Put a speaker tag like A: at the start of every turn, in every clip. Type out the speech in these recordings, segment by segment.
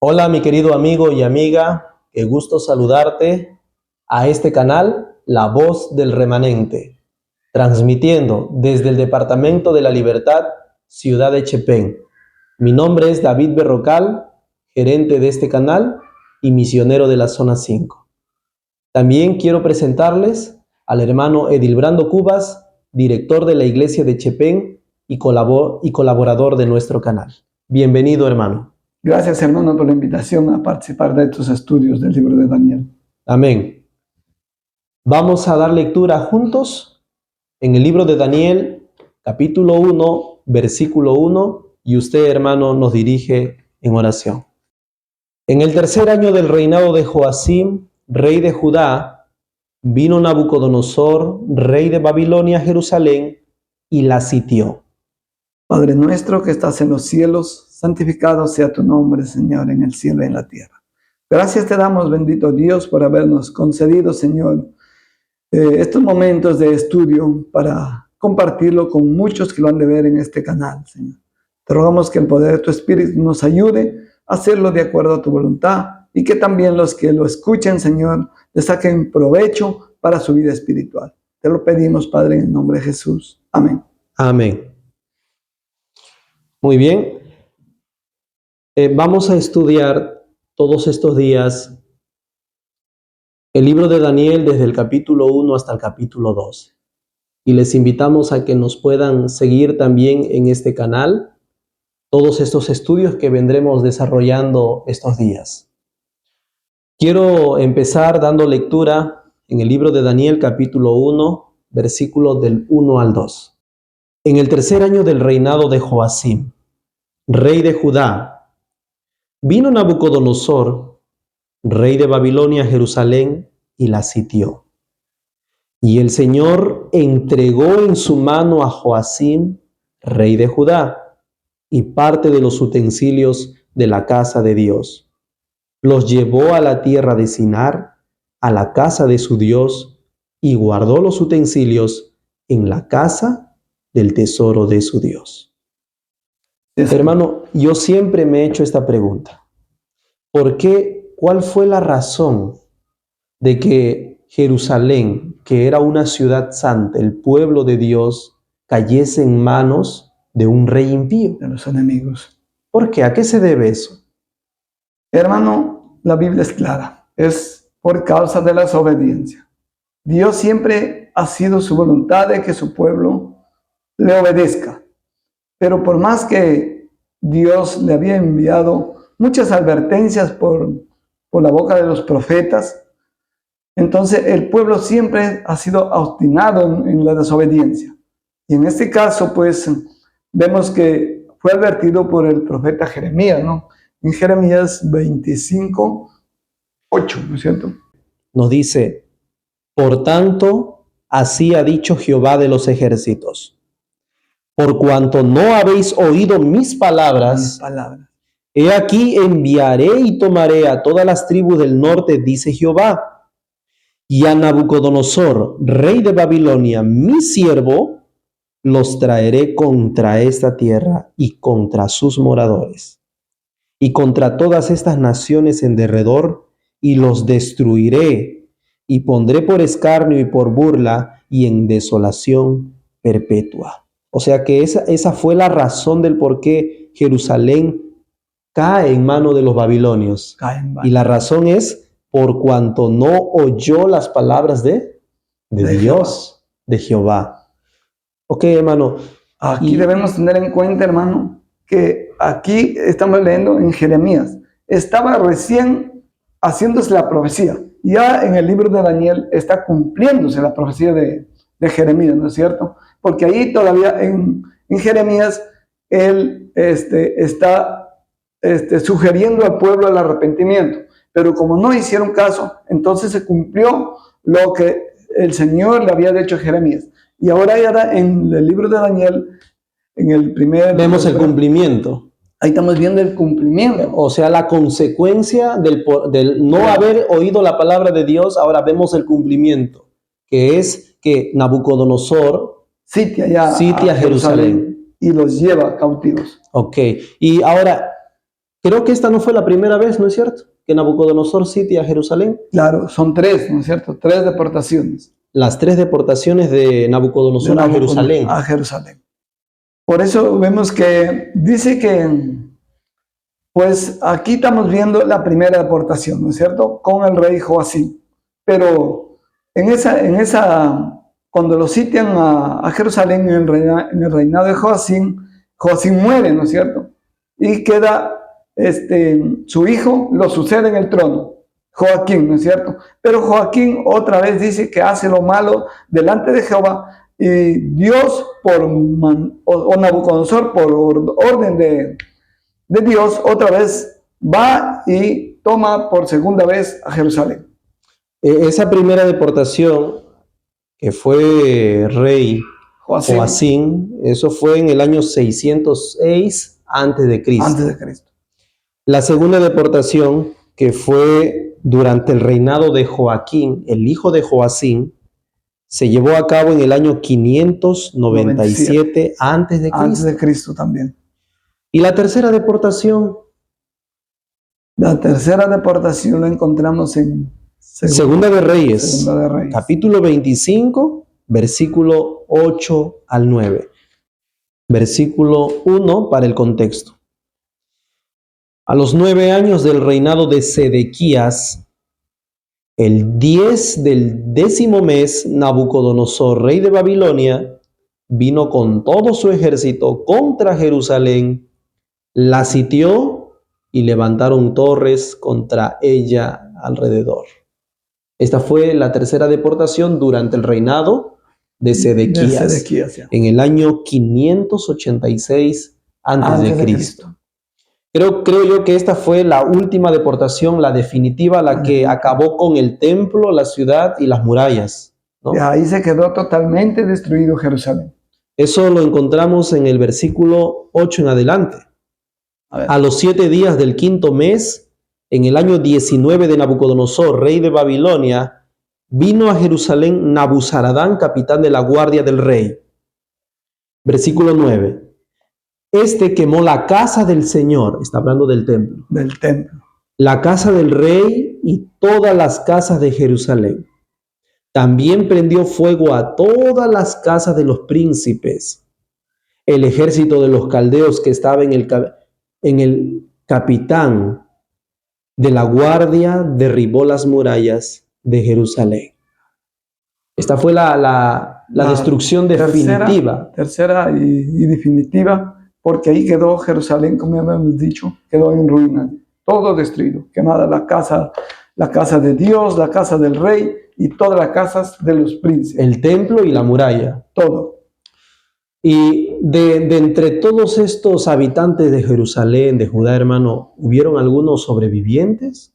A: Hola mi querido amigo y amiga, qué gusto saludarte a este canal, La Voz del Remanente, transmitiendo desde el Departamento de la Libertad, Ciudad de Chepén. Mi nombre es David Berrocal, gerente de este canal y misionero de la Zona 5. También quiero presentarles al hermano Edilbrando Cubas, director de la Iglesia de Chepén y colaborador de nuestro canal. Bienvenido, hermano.
B: Gracias, hermano, por la invitación a participar de estos estudios del libro de Daniel.
A: Amén. Vamos a dar lectura juntos en el libro de Daniel, capítulo 1, versículo 1, y usted, hermano, nos dirige en oración. En el tercer año del reinado de Joacim, rey de Judá, vino Nabucodonosor, rey de Babilonia, a Jerusalén, y la sitió.
B: Padre nuestro que estás en los cielos, santificado sea tu nombre, Señor, en el cielo y en la tierra. Gracias te damos, bendito Dios, por habernos concedido, Señor, estos momentos de estudio para compartirlo con muchos que lo han de ver en este canal, Señor. Te rogamos que el poder de tu Espíritu nos ayude a hacerlo de acuerdo a tu voluntad y que también los que lo escuchen, Señor, le saquen provecho para su vida espiritual. Te lo pedimos, Padre, en el nombre de Jesús. Amén.
A: Amén. Muy bien. Vamos a estudiar todos estos días el libro de Daniel desde el capítulo 1 hasta el capítulo 12. Y les invitamos a que nos puedan seguir también en este canal todos estos estudios que vendremos desarrollando estos días. Quiero empezar dando lectura en el libro de Daniel capítulo 1, versículos del 1 al 2. En el tercer año del reinado de Joacim, rey de Judá, vino Nabucodonosor, rey de Babilonia, a Jerusalén, y la sitió. Y el Señor entregó en su mano a Joacim, rey de Judá, y parte de los utensilios de la casa de Dios. Los llevó a la tierra de Sinar, a la casa de su Dios, y guardó los utensilios en la casa del tesoro de su Dios. Hermano, yo siempre me he hecho esta pregunta. ¿Por qué? ¿Cuál fue la razón de que Jerusalén, que era una ciudad santa, el pueblo de Dios, cayese en manos de un rey impío?
B: De los enemigos.
A: ¿Por qué? ¿A qué se debe eso?
B: Hermano, la Biblia es clara. Es por causa de la desobediencia. Dios siempre ha sido su voluntad de que su pueblo le obedezca. Pero por más que Dios le había enviado muchas advertencias por la boca de los profetas, entonces el pueblo siempre ha sido obstinado en la desobediencia. Y en este caso, pues, vemos que fue advertido por el profeta Jeremías, ¿no? En Jeremías 25, 8, ¿no es cierto?
A: Nos dice: por tanto, así ha dicho Jehová de los ejércitos: por cuanto no habéis oído mis palabras, he aquí enviaré y tomaré a todas las tribus del norte, dice Jehová, y a Nabucodonosor, rey de Babilonia, mi siervo, los traeré contra esta tierra y contra sus moradores, y contra todas estas naciones en derredor, y los destruiré, y pondré por escarnio y por burla, y en desolación perpetua. O sea que esa fue la razón del por qué Jerusalén cae en manos de los babilonios. Y la razón es por cuanto no oyó las palabras de Dios, de Jehová. Ok, hermano.
B: Aquí debemos tener en cuenta, hermano, que aquí estamos leyendo en Jeremías. Estaba recién haciéndose la profecía. Ya en el libro de Daniel está cumpliéndose la profecía de Jeremías, ¿no es cierto? Porque ahí todavía en Jeremías él está sugiriendo al pueblo el arrepentimiento. Pero como no hicieron caso, entonces se cumplió lo que el Señor le había dicho a Jeremías. Y ahora ya en el libro de Daniel, en el primer...
A: Vemos el cumplimiento.
B: Ahí estamos viendo el cumplimiento.
A: O sea, la consecuencia del no haber oído la palabra de Dios, ahora vemos el cumplimiento, que es que Nabucodonosor sitia Jerusalén
B: y los lleva cautivos.
A: Ok, y ahora, Creo que esta no fue la primera vez, ¿no es cierto?, que Nabucodonosor sitia a Jerusalén.
B: Claro, son tres, ¿no es cierto? Tres deportaciones
A: Las 3 deportaciones de Nabucodonosor a Jerusalén.
B: A Jerusalén. Por eso vemos que dice que, pues aquí estamos viendo la primera deportación, ¿no es cierto?, con el rey Joacim. Pero cuando lo sitian a Jerusalén en el reinado de Joacim, Joacim muere, ¿no es cierto? Y queda su hijo, lo sucede en el trono, Joaquín, ¿no es cierto? Pero Joaquín otra vez dice que hace lo malo delante de Jehová, y Dios o Nabucodonosor por orden de Dios otra vez va y toma por segunda vez a Jerusalén.
A: Esa primera deportación, que fue rey Joacim, eso fue en el año 606 antes de Cristo. La segunda deportación, que fue durante el reinado de Joaquín, el hijo de Joacim, se llevó a cabo en el año 597 antes de Cristo.
B: Antes de Cristo también.
A: ¿Y la tercera deportación?
B: La tercera deportación la encontramos en
A: Segunda de Reyes, capítulo 25, versículo 8 al 9. Versículo 1 para el contexto. A los 9 años del reinado de Sedequías, el 10 del 10º mes, Nabucodonosor, rey de Babilonia, vino con todo su ejército contra Jerusalén, la sitió y levantaron torres contra ella alrededor. Esta fue la tercera deportación durante el reinado de Sedequías, en el año 586 antes de Cristo. Creo yo que esta fue la última deportación, la definitiva, la que acabó con el templo, la ciudad y las murallas, ¿no?
B: Y ahí se quedó totalmente destruido Jerusalén.
A: Eso lo encontramos en el versículo 8 en adelante. A los 7 días del 5º mes, en el año 19 de Nabucodonosor, rey de Babilonia, vino a Jerusalén Nabuzaradán, capitán de la guardia del rey. Versículo 9. Este quemó la casa del Señor, está hablando del templo.
B: Del templo.
A: La casa del rey y todas las casas de Jerusalén. También prendió fuego a todas las casas de los príncipes. El ejército de los caldeos que estaba en el capitán de la guardia derribó las murallas de Jerusalén. Esta fue la destrucción definitiva.
B: Tercera y definitiva, porque ahí quedó Jerusalén, como habíamos dicho, quedó en ruinas, todo destruido, quemada la casa de Dios, la casa del rey y todas las casas de los príncipes.
A: El templo y la muralla.
B: Todo.
A: Y de entre todos estos habitantes de Jerusalén, de Judá, hermano, ¿hubieron algunos sobrevivientes?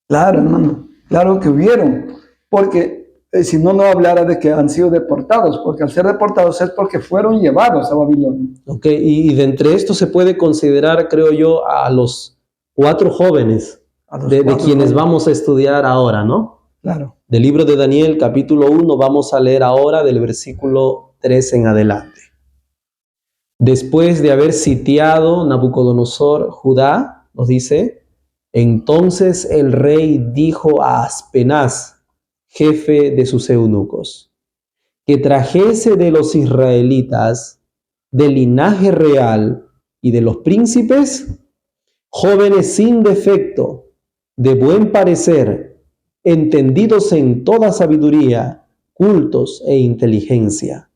B: Claro, hermano, claro que hubieron, porque si no, no hablara de que han sido deportados, porque al ser deportados es porque fueron llevados a Babilonia.
A: Ok, y de entre estos se puede considerar, creo yo, a los 4 jóvenes de quienes vamos a estudiar ahora, ¿no?
B: Claro.
A: Del libro de Daniel, capítulo 1, vamos a leer ahora del versículo 3 en adelante. Después de haber sitiado Nabucodonosor Judá, nos dice, entonces el rey dijo a Aspenaz, jefe de sus eunucos, que trajese de los israelitas, del linaje real y de los príncipes, jóvenes sin defecto, de buen parecer, entendidos en toda sabiduría, cultos e inteligencia,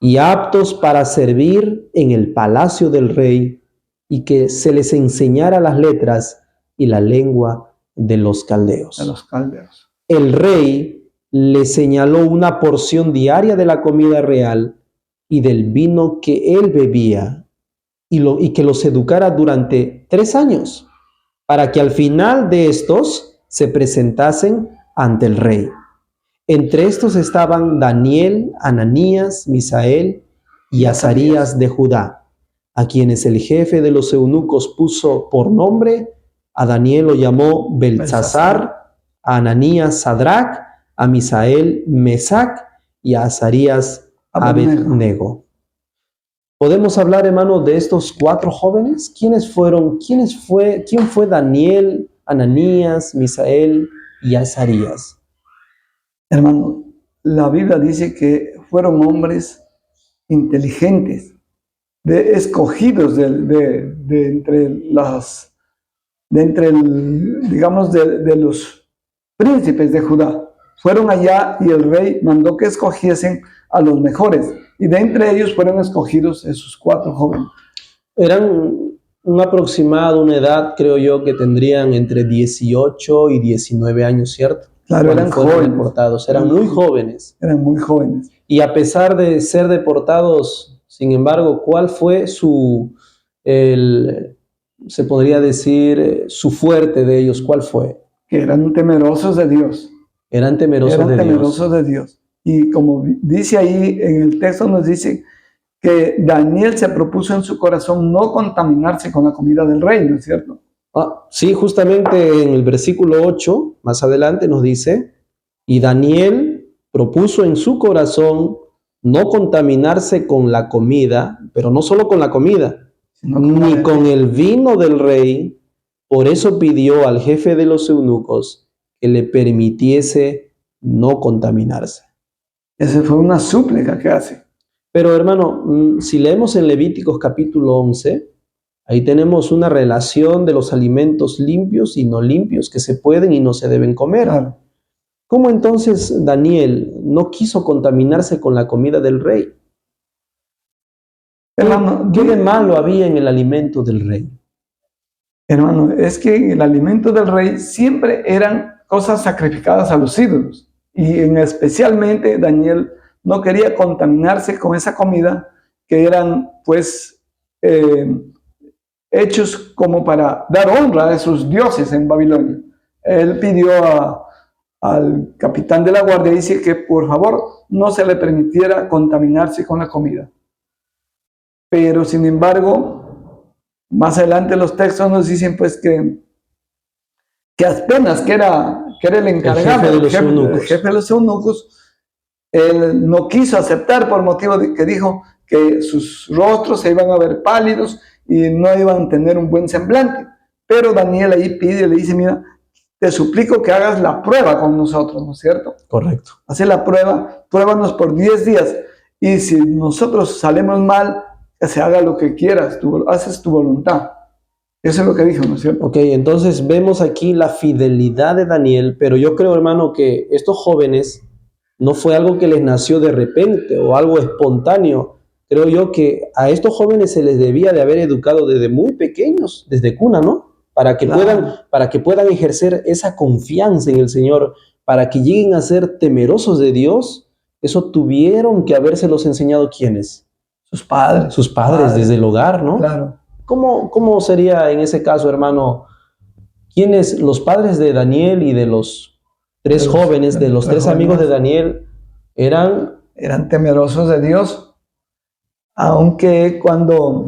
A: y aptos para servir en el palacio del rey, y que se les enseñara las letras y la lengua de los caldeos. El rey le señaló una porción diaria de la comida real y del vino que él bebía, y que los educara durante 3 años, para que al final de estos se presentasen ante el rey. Entre estos estaban Daniel, Ananías, Misael y Azarías de Judá, a quienes el jefe de los eunucos puso por nombre. A Daniel lo llamó Beltsasar, a Ananías Sadrac, a Misael Mesac y a Azarías Abednego. ¿Podemos hablar, hermano, de estos 4 jóvenes? ¿Quiénes fueron? ¿Quién fue Daniel, Ananías, Misael y Azarías?
B: Hermano, la Biblia dice que fueron hombres inteligentes, escogidos digamos, de los príncipes de Judá. Fueron allá y el rey mandó que escogiesen a los mejores. Y de entre ellos fueron escogidos esos 4 jóvenes.
A: Eran un aproximado, una edad, creo yo, que tendrían entre 18 y 19 años, ¿cierto?
B: Claro, eran jóvenes.
A: Deportados, eran muy jóvenes.
B: Eran muy jóvenes.
A: Y a pesar de ser deportados, sin embargo, ¿cuál fue se podría decir, su fuerte de ellos? ¿Cuál fue?
B: Que eran temerosos de Dios.
A: Eran temerosos
B: de Dios. Y como dice ahí en el texto, nos dice que Daniel se propuso en su corazón no contaminarse con la comida del rey, ¿no es cierto?
A: Sí, justamente en el versículo 8, más adelante nos dice, y Daniel propuso en su corazón no contaminarse con la comida, pero no solo con la comida, ni con el vino del rey. Por eso pidió al jefe de los eunucos que le permitiese no contaminarse.
B: Esa fue una súplica que hace.
A: Pero hermano, si leemos en Levíticos capítulo 11, ahí tenemos una relación de los alimentos limpios y no limpios que se pueden y no se deben comer.
B: Claro.
A: ¿Cómo entonces Daniel no quiso contaminarse con la comida del rey?
B: Hermano,
A: ¿Qué de malo había en el alimento del rey?
B: Hermano, es que el alimento del rey siempre eran cosas sacrificadas a los ídolos. Y especialmente Daniel no quería contaminarse con esa comida que eran pues hechos como para dar honra a esos dioses en Babilonia. Él pidió al capitán de la guardia, dice que por favor no se le permitiera contaminarse con la comida. Pero sin embargo, más adelante los textos nos dicen pues que apenas que era el encargado, el jefe de los eunucos, él no quiso aceptar por motivo de que dijo que sus rostros se iban a ver pálidos y no iban a tener un buen semblante. Pero Daniel ahí pide, le dice, mira, te suplico que hagas la prueba con nosotros, ¿no es cierto?
A: Correcto.
B: Haz la prueba, pruébanos por 10 días y si nosotros salimos mal, que se haga lo que quieras, tú haces tu voluntad. Eso es lo que dijo, ¿no es cierto?
A: Ok, entonces vemos aquí la fidelidad de Daniel, pero yo creo, hermano, que estos jóvenes no fue algo que les nació de repente o algo espontáneo. Creo yo que a estos jóvenes se les debía de haber educado desde muy pequeños, desde cuna, ¿no? Para que puedan ejercer esa confianza en el Señor, para que lleguen a ser temerosos de Dios. Eso tuvieron que habérselos enseñado, ¿quiénes?
B: Sus padres.
A: Sus padres, desde el hogar, ¿no?
B: Claro.
A: ¿Cómo sería en ese caso, hermano? ¿Quiénes, los padres de Daniel y de los 3 jóvenes, de los 3 amigos de Daniel, eran
B: temerosos de Dios? Aunque cuando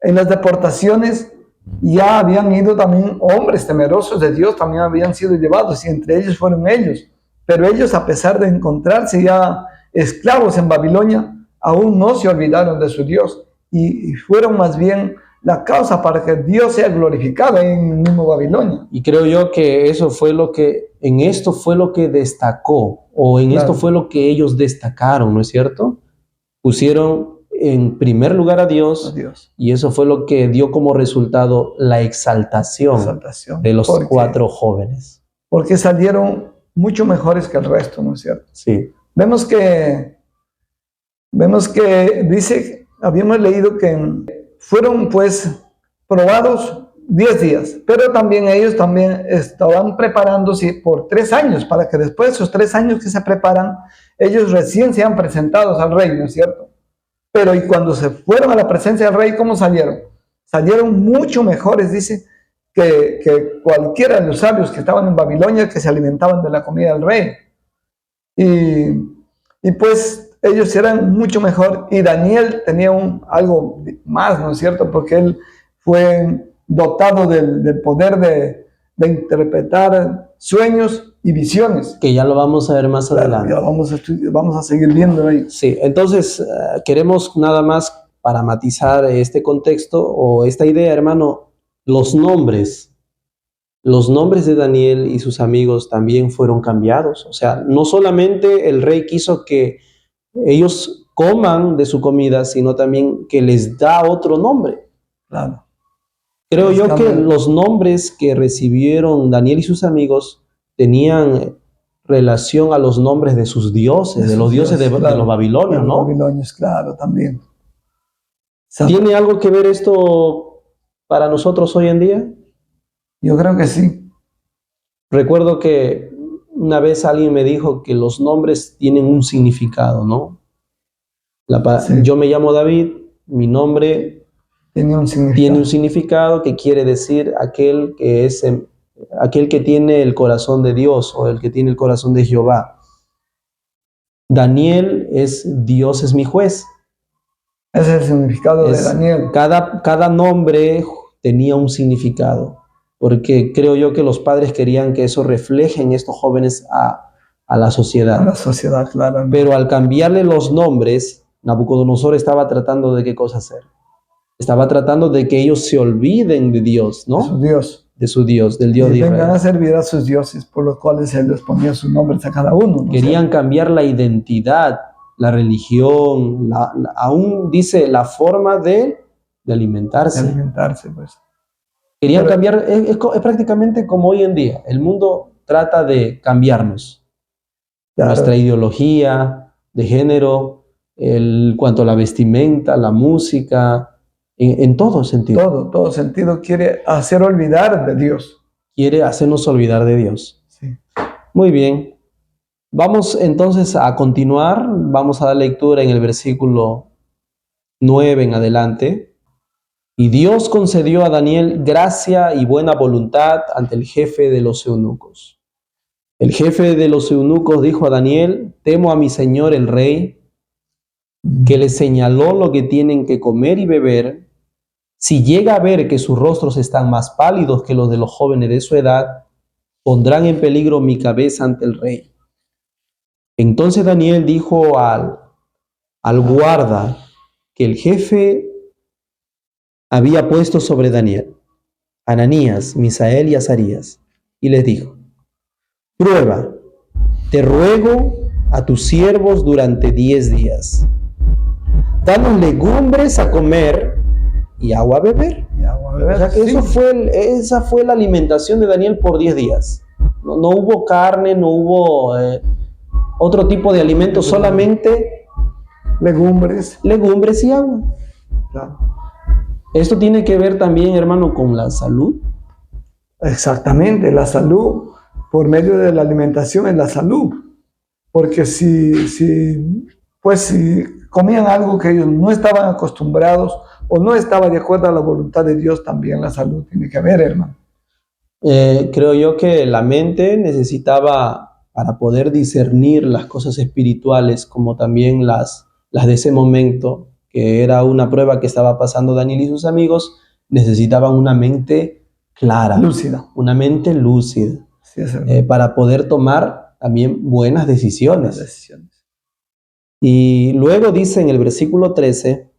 B: en las deportaciones ya habían ido también hombres temerosos de Dios, también habían sido llevados y entre ellos fueron ellos. Pero ellos, a pesar de encontrarse ya esclavos en Babilonia, aún no se olvidaron de su Dios y fueron más bien la causa para que Dios sea glorificado en el mismo Babilonia.
A: Y creo yo que en esto fue lo que destacó, o en esto fue lo que ellos destacaron, ¿no es cierto? Pusieron en primer lugar a Dios, y eso fue lo que dio como resultado la exaltación de los 4 jóvenes.
B: Porque salieron mucho mejores que el resto, ¿no es cierto?
A: Sí.
B: Vemos que dice, habíamos leído que fueron pues probados 10 días, pero también ellos también estaban preparándose por 3 años, para que después de esos 3 años que se preparan, ellos recién sean presentados al rey, ¿no es cierto? Pero y cuando se fueron a la presencia del rey, ¿cómo salieron? Salieron mucho mejores, dice, que cualquiera de los sabios que estaban en Babilonia, que se alimentaban de la comida del rey. Y pues ellos eran mucho mejor, y Daniel tenía algo más, ¿no es cierto? Porque él fue dotado del poder de interpretar sueños y visiones.
A: Que ya lo vamos a ver más adelante.
B: Ya vamos a seguir viendo ahí.
A: Sí, entonces queremos nada más para matizar este contexto o esta idea, hermano, los nombres de Daniel y sus amigos también fueron cambiados. O sea, no solamente el rey quiso que ellos coman de su comida, sino también que les da otro nombre.
B: Claro.
A: Creo yo que los nombres que recibieron Daniel y sus amigos tenían relación a los nombres de sus dioses, de los dioses de los babilonios, ¿no?
B: Los babilonios, claro, también.
A: ¿Tiene algo que ver esto para nosotros hoy en día?
B: Yo creo que sí.
A: Recuerdo que una vez alguien me dijo que los nombres tienen un significado, ¿no?
B: Sí.
A: Yo me llamo David, mi nombre
B: tiene un
A: significado que quiere decir aquel que tiene el corazón de Dios o el que tiene el corazón de Jehová. Daniel Dios es mi juez.
B: Ese es el significado de Daniel.
A: Cada nombre tenía un significado, porque creo yo que los padres querían que eso refleje en estos jóvenes a la sociedad.
B: A la sociedad, claro.
A: Pero al cambiarle los nombres, Nabucodonosor estaba tratando de qué cosa hacer. Estaba tratando de que ellos se olviden de Dios, ¿no?
B: De su Dios.
A: De su Dios, del Dios de Israel.
B: Y vengan a servir a sus dioses, por los cuales Él les ponía sus nombres a cada uno.
A: Querían cambiar la identidad, la religión, aún dice la forma de alimentarse.
B: De alimentarse, pues.
A: Querían cambiar, es prácticamente como hoy en día. El mundo trata de cambiarnos. Claro. Nuestra ideología de género, cuanto a la vestimenta, la música, en todo sentido.
B: Todo sentido quiere hacer olvidar de Dios.
A: Quiere hacernos olvidar de Dios.
B: Sí.
A: Muy bien. Vamos entonces a continuar. Vamos a dar lectura en el versículo 9 en adelante. Y Dios concedió a Daniel gracia y buena voluntad ante el jefe de los eunucos. El jefe de los eunucos dijo a Daniel: temo a mi señor el rey, que le señaló lo que tienen que comer y beber. Si llega a ver que sus rostros están más pálidos que los de los jóvenes de su edad, pondrán en peligro mi cabeza ante el rey. Entonces Daniel dijo al guarda que el jefe había puesto sobre Daniel, Ananías, Misael y Azarías, y les dijo: prueba, te ruego a tus siervos durante 10 días. Danos legumbres a comer y agua a beber. O sea que esa fue la alimentación de Daniel por 10 días. No hubo carne, no hubo otro tipo de alimentos, solamente
B: legumbres
A: y agua.
B: Claro.
A: Esto tiene que ver también, hermano, con la salud.
B: Exactamente, la salud, por medio de la alimentación es la salud. Porque si comían algo que ellos no estaban acostumbrados o no estaba de acuerdo a la voluntad de Dios, también la salud tiene que ver, hermano.
A: Creo yo que la mente necesitaba, para poder discernir las cosas espirituales, como también las de ese momento, que era una prueba que estaba pasando Daniel y sus amigos, necesitaban una mente clara,
B: lúcida.
A: Una mente lúcida,
B: sí,
A: para poder tomar también buenas decisiones. Y luego dice en el versículo 13,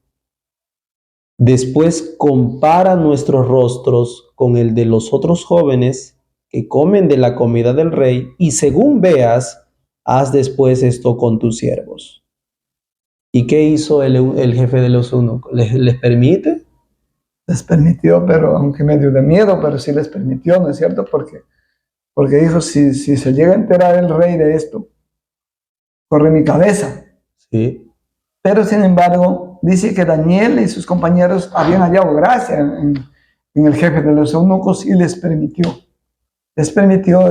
A: después compara nuestros rostros con el de los otros jóvenes que comen de la comida del rey, y según veas, haz después esto con tus siervos. ¿Y qué hizo el jefe de los eunucos? ¿Les permite?
B: Les permitió, pero aunque medio de miedo, pero sí les permitió, ¿no es cierto? Porque dijo, si se llega a enterar el rey de esto, corre mi cabeza.
A: Sí.
B: Pero sin embargo, dice que Daniel y sus compañeros habían hallado gracia en el jefe de los eunucos y les permitió.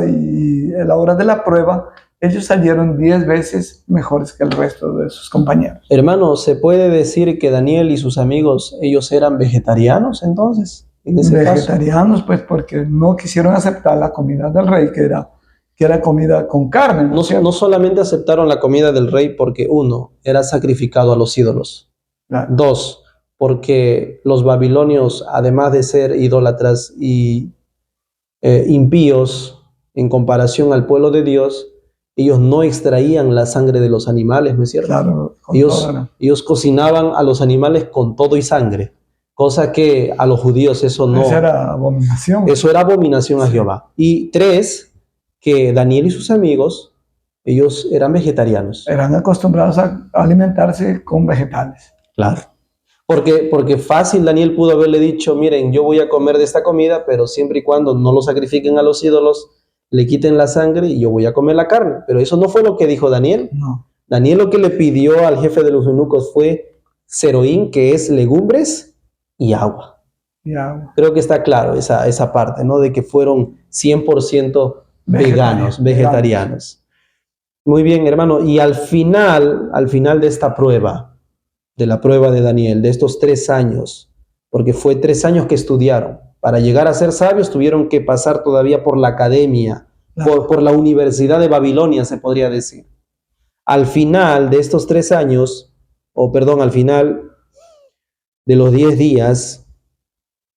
B: Y a la hora de la prueba, ellos salieron 10 veces mejores que el resto de sus compañeros.
A: Hermano, ¿se puede decir que Daniel y sus amigos, ellos eran vegetarianos entonces?
B: Vegetarianos, pues porque no quisieron aceptar la comida del rey, que era comida con carne.
A: No solamente aceptaron la comida del rey porque, uno, era sacrificado a los ídolos.
B: Claro.
A: 2, porque los babilonios, además de ser idólatras y impíos en comparación al pueblo de Dios, ellos no extraían la sangre de los animales, ¿no es cierto?
B: Claro, con
A: Ellos,
B: toda la-
A: ellos cocinaban a los animales con todo y sangre, cosa que a los judíos eso no,
B: Esa era abominación.
A: eso era abominación a
B: Sí.
A: Jehová. Y tres, que Daniel y sus amigos, ellos eran vegetarianos.
B: Eran acostumbrados a alimentarse con vegetales.
A: Claro. Porque fácil Daniel pudo haberle dicho, miren, yo voy a comer de esta comida, pero siempre y cuando no lo sacrifiquen a los ídolos, le quiten la sangre y yo voy a comer la carne. Pero eso no fue lo que dijo Daniel.
B: No.
A: Daniel lo que le pidió al jefe de los eunucos fue seroín, que es legumbres y agua.
B: Y agua.
A: Creo que está claro esa parte, ¿no? De que fueron 100% veganos, vegetarianos. Muy bien, hermano. Y al final de esta prueba, de la prueba de Daniel, de estos 3 años, porque fue 3 años que estudiaron. Para llegar a ser sabios tuvieron que pasar todavía por la academia,
B: Claro.
A: por la Universidad de Babilonia, se podría decir. Al final de estos 3 años, al final de los 10 días,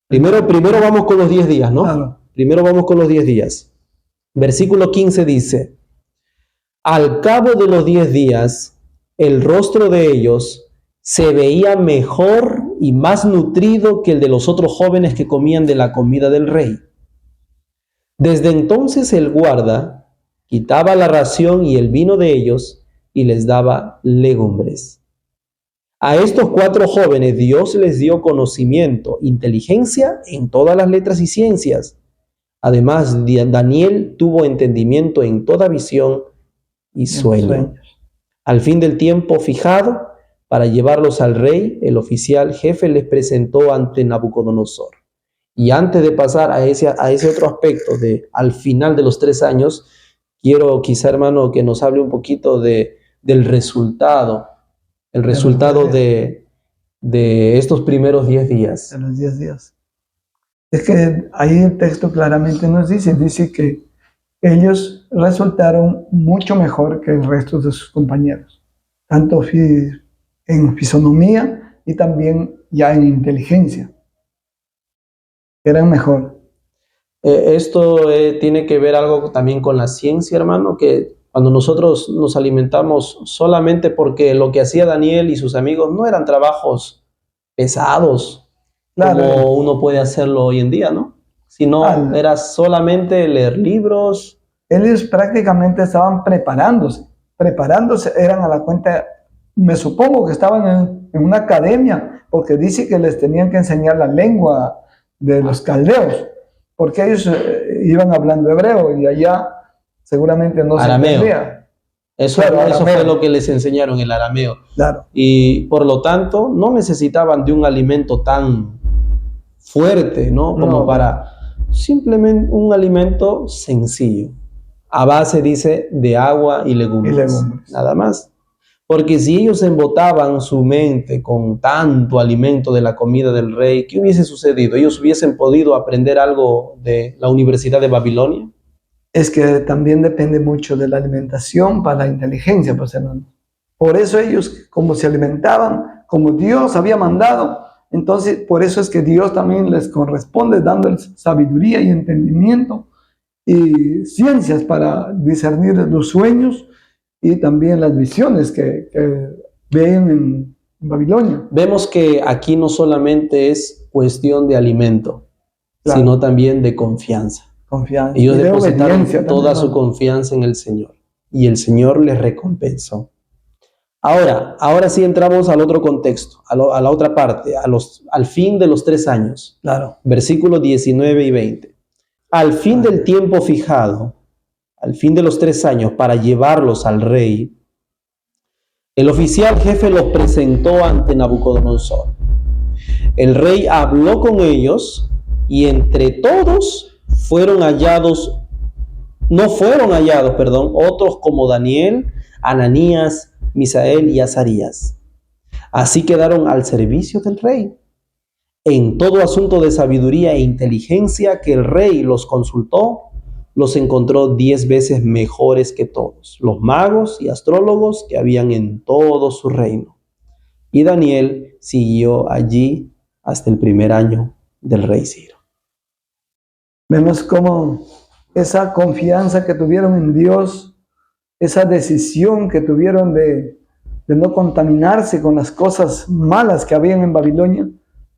A: primero vamos con los 10 días, ¿no?
B: Claro.
A: Primero vamos con los 10 días. Versículo 15 dice, al cabo de los 10 días, el rostro de ellos se veía mejor y más nutrido que el de los otros jóvenes que comían de la comida del rey. Desde entonces el guarda quitaba la ración y el vino de ellos y les daba legumbres. A estos 4 jóvenes Dios les dio conocimiento, inteligencia en todas las letras y ciencias. Además, Daniel tuvo entendimiento en toda visión y sueño. Al fin del tiempo fijado, para llevarlos al rey, el oficial jefe les presentó ante Nabucodonosor. Y antes de pasar a ese otro aspecto de al final de los 3 años, quiero quizá, hermano, que nos hable un poquito del resultado, el resultado de estos primeros 10 días.
B: De los 10 días. Es que ahí el texto claramente nos dice que ellos resultaron mucho mejor que el resto de sus compañeros, tanto en fisonomía y también ya en inteligencia. Eran mejor.
A: Esto tiene que ver algo también con la ciencia, hermano, que cuando nosotros nos alimentamos solamente porque lo que hacía Daniel y sus amigos no eran trabajos pesados,
B: Claro.
A: como uno puede hacerlo hoy en día, ¿no? Sino era solamente leer libros.
B: Ellos prácticamente estaban preparándose, eran a la cuenta, me supongo que estaban en una academia, porque dice que les tenían que enseñar la lengua de los caldeos, porque ellos iban hablando hebreo y allá seguramente no
A: arameo.
B: Se entendía.
A: Eso fue lo que les enseñaron, el arameo.
B: Claro.
A: Y por lo tanto no necesitaban de un alimento tan fuerte, ¿no? Como para simplemente un alimento sencillo, a base, dice, de agua y legumbres. Nada más. Porque si ellos embotaban su mente con tanto alimento de la comida del rey, ¿qué hubiese sucedido? ¿Ellos hubiesen podido aprender algo de la Universidad de Babilonia?
B: Es que también depende mucho de la alimentación para la inteligencia, pues, hermano. Por eso ellos, como se alimentaban, como Dios había mandado, entonces por eso es que Dios también les corresponde dándoles sabiduría y entendimiento y ciencias para discernir los sueños y también las visiones que ven en Babilonia.
A: Vemos que aquí no solamente es cuestión de alimento, claro, sino también de confianza. Ellos depositaron toda su confianza en el Señor y el Señor les recompensó. Ahora sí entramos al otro contexto, a la otra parte, al fin de los 3 años.
B: Claro.
A: Versículos 19 y 20. Al fin del tiempo fijado, al fin de los 3 años, para llevarlos al rey, el oficial jefe los presentó ante Nabucodonosor. El rey habló con ellos y entre todos no fueron hallados, otros como Daniel, Ananías, Misael y Azarías. Así quedaron al servicio del rey. En todo asunto de sabiduría e inteligencia que el rey los consultó, los encontró 10 veces mejores que todos, los magos y astrólogos que habían en todo su reino. Y Daniel siguió allí hasta el primer año del rey Ciro.
B: Vemos cómo esa confianza que tuvieron en Dios esa decisión que tuvieron de no contaminarse con las cosas malas que habían en Babilonia,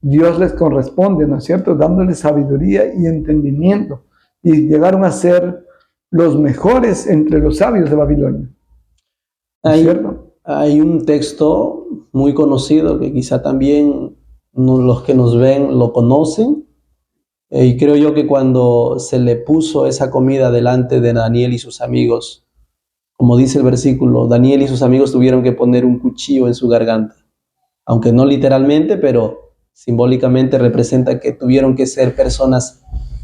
B: Dios les corresponde, ¿no es cierto?, dándoles sabiduría y entendimiento, y llegaron a ser los mejores entre los sabios de Babilonia, ¿no es cierto?
A: Hay un texto muy conocido que quizá también los que nos ven lo conocen, y creo yo que cuando se le puso esa comida delante de Daniel y sus amigos, como dice el versículo, Daniel y sus amigos tuvieron que poner un cuchillo en su garganta, aunque no literalmente, pero simbólicamente representa que tuvieron que ser personas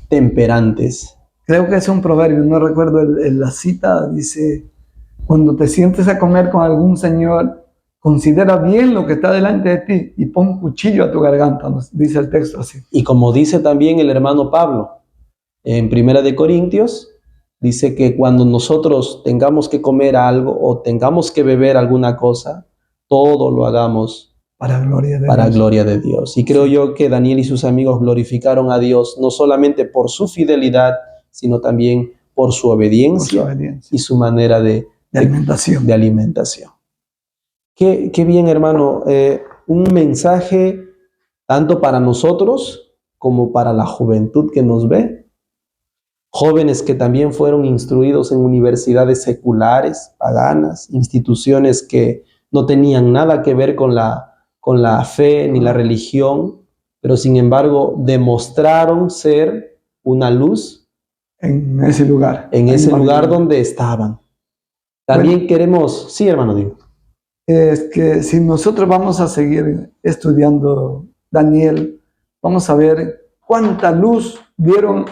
A: temperantes.
B: Creo que es un proverbio, no recuerdo la cita, dice: cuando te sientes a comer con algún señor, considera bien lo que está delante de ti y pon cuchillo a tu garganta, nos dice el texto así.
A: Y como dice también el hermano Pablo en 1 Corintios, dice que cuando nosotros tengamos que comer algo o tengamos que beber alguna cosa, todo lo hagamos
B: para
A: gloria de Dios. Y creo yo que Daniel y sus amigos glorificaron a Dios no solamente por su fidelidad, sino también por su obediencia, y su manera de alimentación. Qué bien, hermano. Un mensaje tanto para nosotros como para la juventud que nos ve. Jóvenes que también fueron instruidos en universidades seculares, paganas, instituciones que no tenían nada que ver con la fe ni la religión, pero sin embargo demostraron ser una luz
B: en ese lugar.
A: En ese lugar donde estaban. También queremos... Sí, hermano, digo.
B: Es que si nosotros vamos a seguir estudiando Daniel, vamos a ver cuánta luz dieron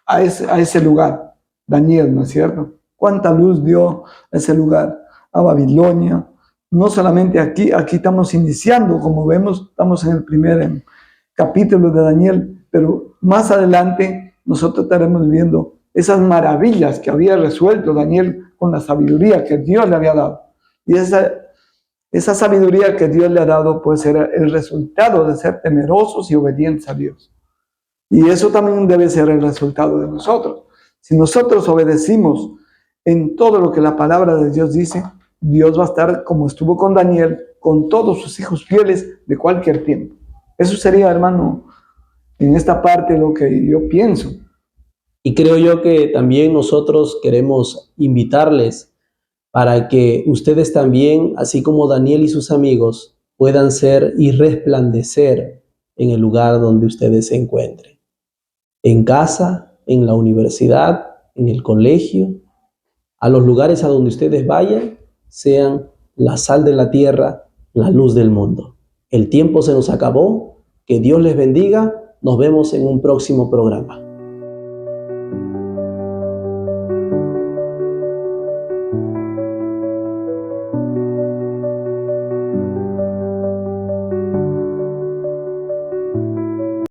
B: a ese lugar, Daniel, ¿no es cierto? Cuánta luz dio a ese lugar, a Babilonia. No solamente aquí estamos iniciando, como vemos, estamos en el primer capítulo de Daniel, pero más adelante nosotros estaremos viendo esas maravillas que había resuelto Daniel con la sabiduría que Dios le había dado. Y esa sabiduría que Dios le ha dado puede ser el resultado de ser temerosos y obedientes a Dios. Y eso también debe ser el resultado de nosotros. Si nosotros obedecimos en todo lo que la palabra de Dios dice, Dios va a estar como estuvo con Daniel, con todos sus hijos fieles de cualquier tiempo. Eso sería, hermano, en esta parte lo que yo pienso.
A: Y creo yo que también nosotros queremos invitarles para que ustedes también, así como Daniel y sus amigos, puedan ser y resplandecer en el lugar donde ustedes se encuentren. En casa, en la universidad, en el colegio, a los lugares a donde ustedes vayan, sean la sal de la tierra, la luz del mundo. El tiempo se nos acabó. Que Dios les bendiga. Nos vemos en un próximo programa.